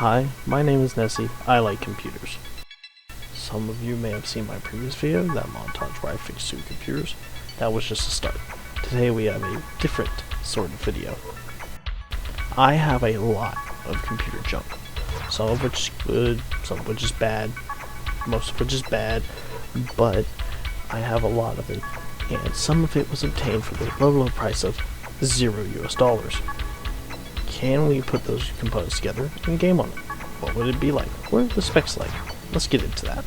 Hi, my name is Nesy. I like computers. Some of you may have seen my previous video, that montage where I fixed 2 computers. That was just a start. Today we have a different sort of video. I have a lot of computer junk. Some of which is good, some of which is bad, most of which is bad, but I have a lot of it, and some of it was obtained for the low price of $0 US. Can we put those components together and game on it? What would it be like? What are the specs like? Let's get into that.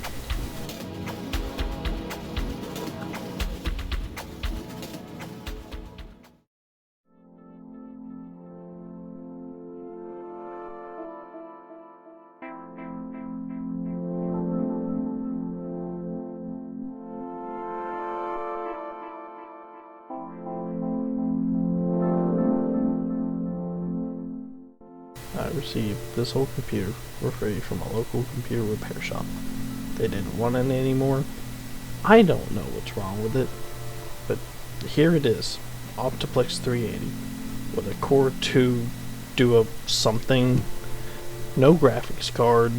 I received this whole computer for free from a local computer repair shop. They didn't want it anymore. I don't know what's wrong with it, but here it is. Optiplex 380 with a Core 2 Duo something, no graphics card,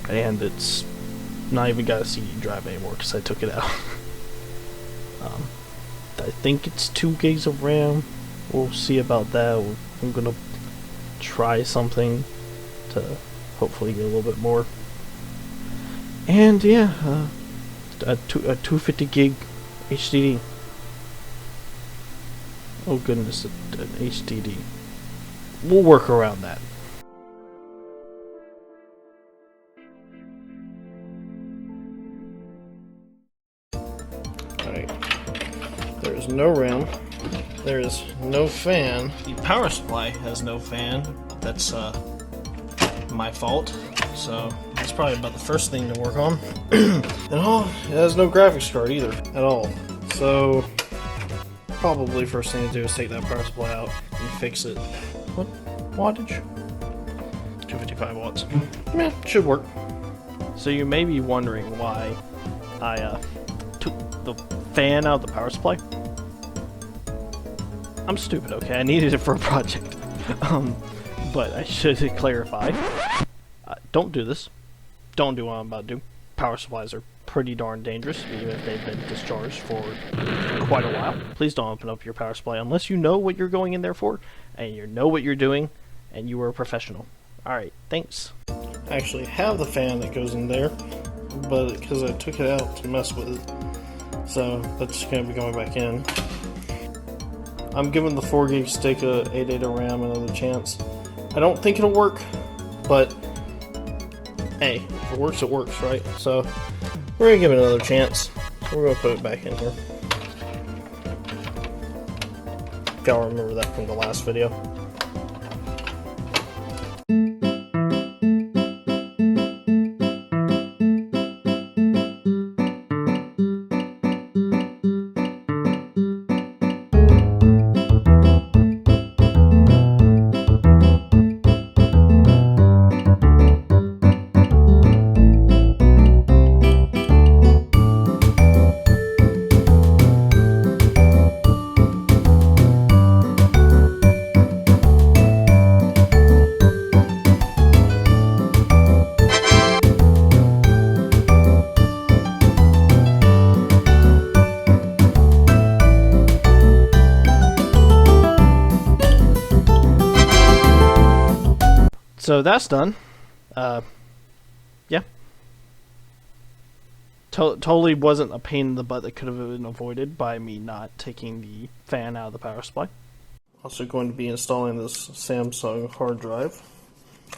and it's not even got a CD drive anymore because I took it out. I think it's 2 gigs of RAM. We'll see about that. I'm gonna try something to hopefully get a little bit more. And yeah, a 250 gig HDD. Oh goodness, an HDD. We'll work around that. Alright, there's no RAM. There is no fan. The power supply has no fan. That's my fault. So that's probably about the first thing to work on. And it has no graphics card either at all. So probably first thing to do is take that power supply out and fix it. What wattage? 255 watts. Yeah, should work. So you may be wondering why I took the fan out of the power supply. I'm stupid, okay? I needed it for a project. But I should clarify. Don't do this. Don't do what I'm about to do. Power supplies are pretty darn dangerous, even if they've been discharged for quite a while. Please don't open up your power supply unless you know what you're going in there for, and you know what you're doing, and you are a professional. Alright, thanks. I actually have the fan that goes in there, but because I took it out to mess with it, so that's going to be going back in. I'm giving the 4 gig stick of 8 data RAM another chance. I don't think it'll work, but hey, if it works, right? So we're gonna give it another chance. So we're gonna put it back in here. If y'all remember that from the last video. So that's done. Yeah. Totally wasn't a pain in the butt that could have been avoided by me not taking the fan out of the power supply. Also going to be installing this Samsung hard drive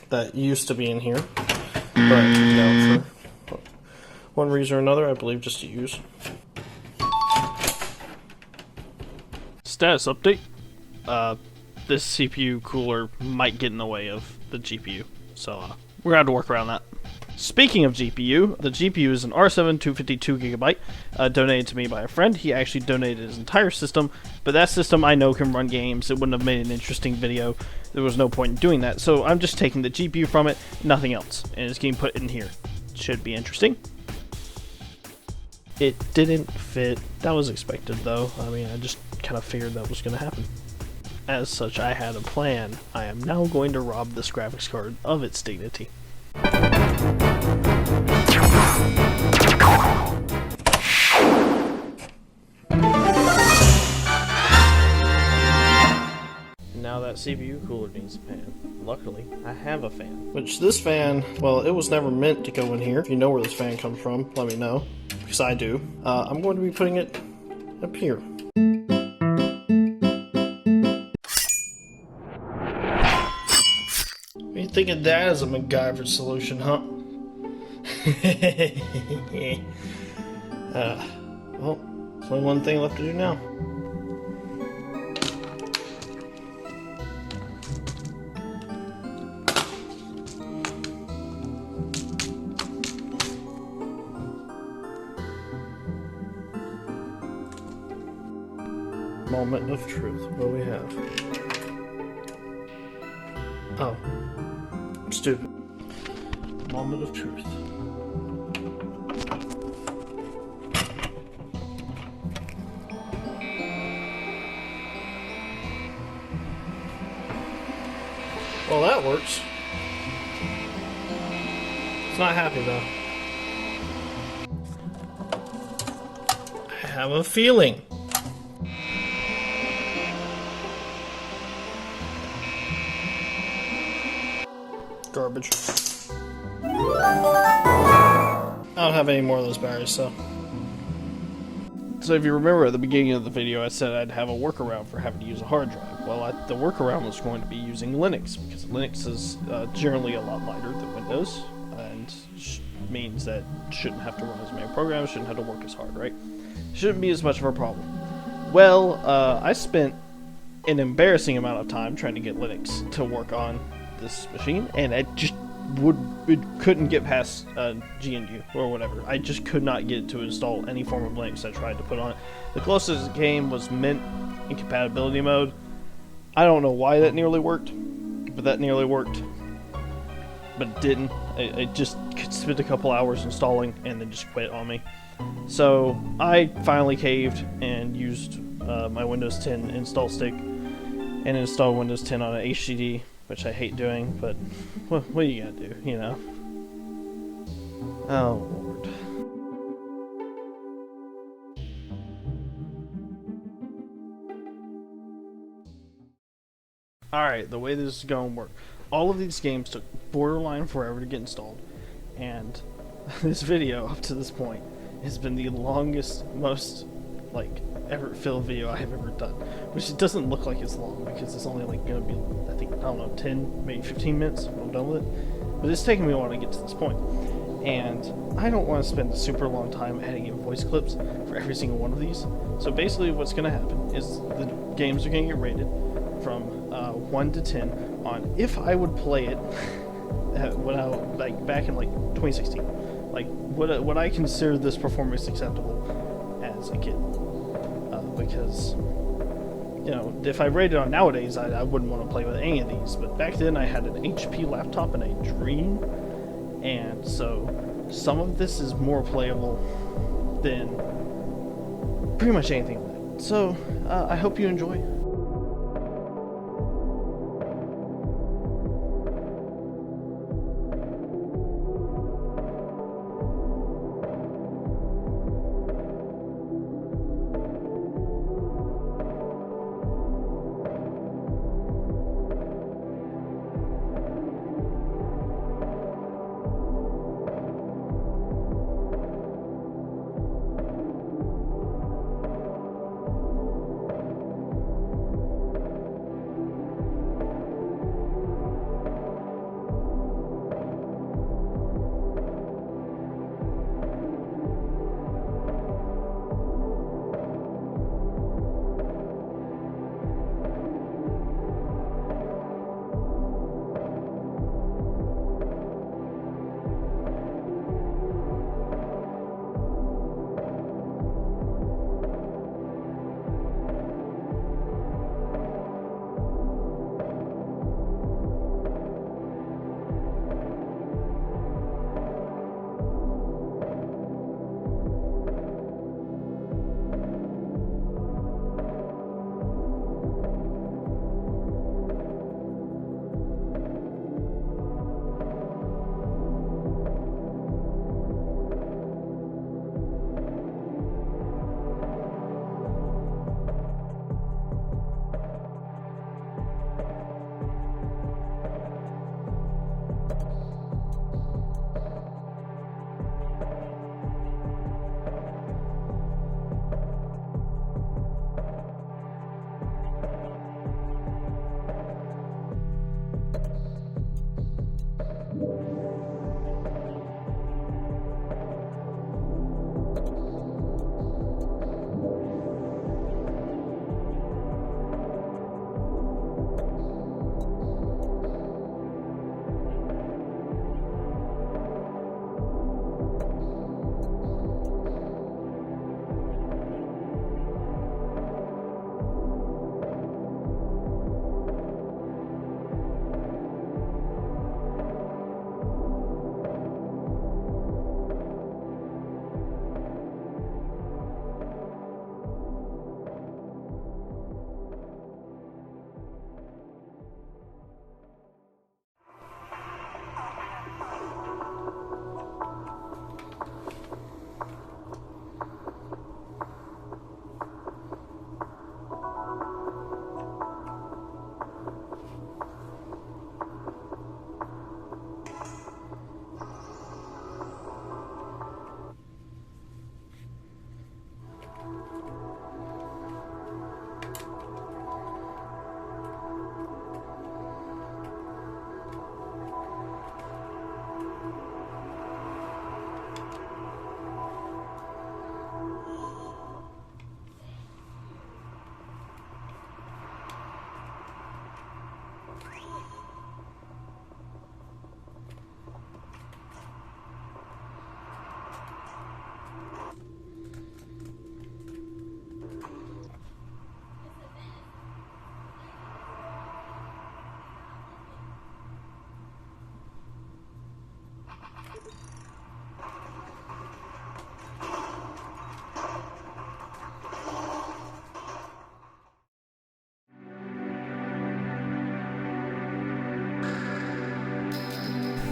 that used to be in here, but now for one reason or another, I believe just to use. Status update. This CPU cooler might get in the way of the GPU, so we're gonna have to work around that. Speaking of GPU, the GPU is an R7 252GB, donated to me by a friend. He actually donated his entire system, but that system I know can run games. It wouldn't have made an interesting video. There was no point in doing that, so I'm just taking the GPU from it, nothing else, and it's getting put in here. Should be interesting. It didn't fit. That was expected, though. I mean, I just kind of figured that was going to happen. as such, I had a plan. I am now going to rob this graphics card of its dignity. Now that CPU cooler needs a fan. Luckily, I have a fan. Which this fan, well, it was never meant to go in here. If you know where this fan comes from, let me know, because I do. I'm going to be putting it up here. What do you think of that as a MacGyver solution, huh? Well, there's only one thing left to do now. Moment of truth. What do we have? Oh. I'm stupid. Moment of truth. Well, that works. It's not happy though. I have a feeling. Garbage. I don't have any more of those batteries, so if you remember at the beginning of the video, I said I'd have a workaround for having to use a hard drive. Well, the workaround was going to be using Linux, because Linux is generally a lot lighter than Windows, and means that you shouldn't have to run as many programs, shouldn't have to work as hard, right? Shouldn't be as much of a problem. Well, I spent an embarrassing amount of time trying to get Linux to work on this machine, and it just couldn't get past GNU or whatever. I just could not get it to install any form of Linux I tried to put on it. The closest it came was Mint incompatibility mode. I don't know why that nearly worked, but that nearly worked. But it didn't. It just spent a couple hours installing and then just quit on me. So I finally caved and used my Windows 10 install stick and installed Windows 10 on an HDD, which I hate doing, but what are you gonna do, you know? Oh, Lord. Alright, the way this is gonna work. All of these games took borderline forever to get installed, and this video, up to this point, has been the longest, most, effort-filled video I have ever done. Which it doesn't look like it's long, because it's only, gonna be, I think, I don't know, 10, maybe 15 minutes when I'm done with it. But it's taken me a while to get to this point. And I don't want to spend a super long time editing in voice clips for every single one of these. So basically what's gonna happen is the games are gonna get rated from 1 to 10 on if I would play it when I, back in, 2016. Would I consider this performance acceptable as a kid? Because, you know, if I rated on nowadays, I wouldn't want to play with any of these. But back then, I had an HP laptop and a Dream, and so some of this is more playable than pretty much anything like that. So, I hope you enjoy.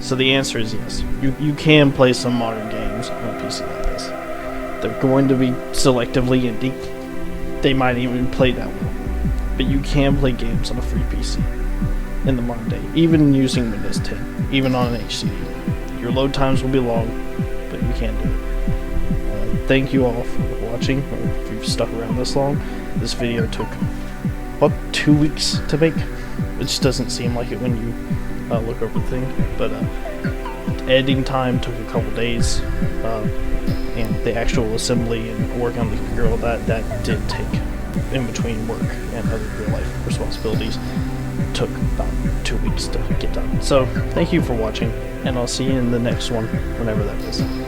So the answer is yes. You can play some modern games on a PC like this. They're going to be selectively indie. They might even play that well. But you can play games on a free PC in the modern day, even using Windows 10, even on an HCD. Your load times will be long, but you can do it. Thank you all for watching, or if you've stuck around this long. This video took about 2 weeks to make, which doesn't seem like it when you look over the thing, but editing time took a couple days, and the actual assembly and work on the computer, all that did take, in between work and other real life responsibilities, took about 2 weeks to get done. So thank you for watching, and I'll see you in the next one, whenever that is.